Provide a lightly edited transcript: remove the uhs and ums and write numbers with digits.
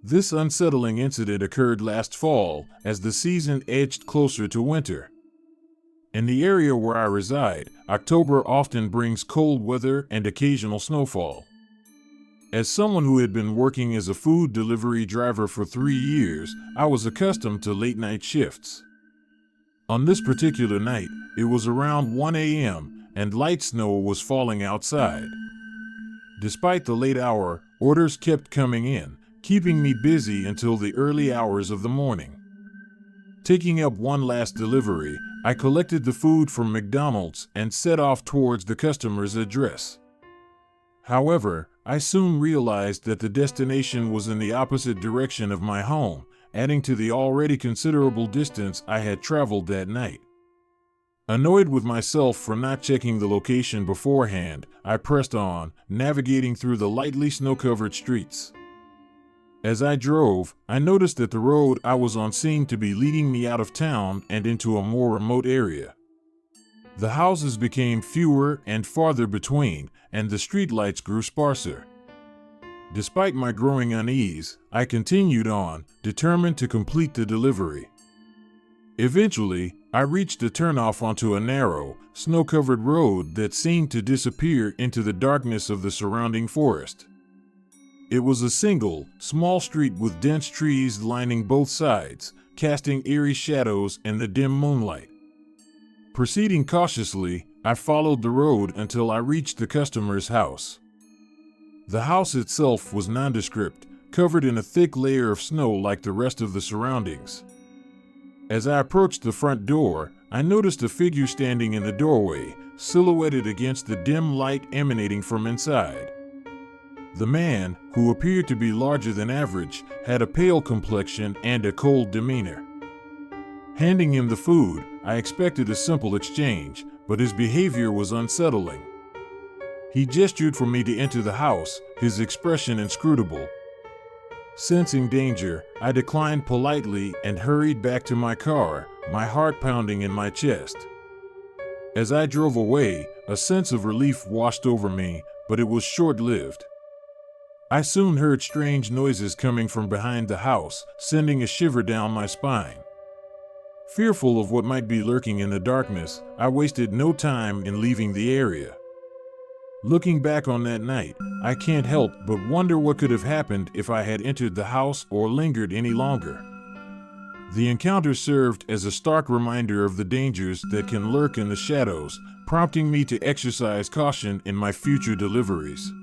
This unsettling incident occurred last fall as the season edged closer to winter. In the area where I reside, October often brings cold weather and occasional snowfall. As someone who had been working as a food delivery driver for 3 years, I was accustomed to late-night shifts. On this particular night, it was around 1 a.m., and light snow was falling outside. Despite the late hour, orders kept coming in, keeping me busy until the early hours of the morning. Taking up one last delivery, I collected the food from McDonald's and set off towards the customer's address. However, I soon realized that the destination was in the opposite direction of my home, adding to the already considerable distance I had traveled that night. Annoyed with myself for not checking the location beforehand, I pressed on, navigating through the lightly snow-covered streets. As I drove, I noticed that the road I was on seemed to be leading me out of town and into a more remote area. The houses became fewer and farther between, and the streetlights grew sparser. Despite my growing unease, I continued on, determined to complete the delivery. Eventually, I reached a turnoff onto a narrow, snow-covered road that seemed to disappear into the darkness of the surrounding forest. It was a single, small street with dense trees lining both sides, casting eerie shadows in the dim moonlight. Proceeding cautiously, I followed the road until I reached the customer's house. The house itself was nondescript, covered in a thick layer of snow like the rest of the surroundings. As I approached the front door, I noticed a figure standing in the doorway, silhouetted against the dim light emanating from inside. The man, who appeared to be larger than average, had a pale complexion and a cold demeanor. Handing him the food, I expected a simple exchange, but his behavior was unsettling. He gestured for me to enter the house, his expression inscrutable. Sensing danger, I declined politely and hurried back to my car, my heart pounding in my chest. As I drove away, a sense of relief washed over me, but it was short-lived. I soon heard strange noises coming from behind the house, sending a shiver down my spine. Fearful of what might be lurking in the darkness, I wasted no time in leaving the area. Looking back on that night, I can't help but wonder what could have happened if I had entered the house or lingered any longer. The encounter served as a stark reminder of the dangers that can lurk in the shadows, prompting me to exercise caution in my future deliveries.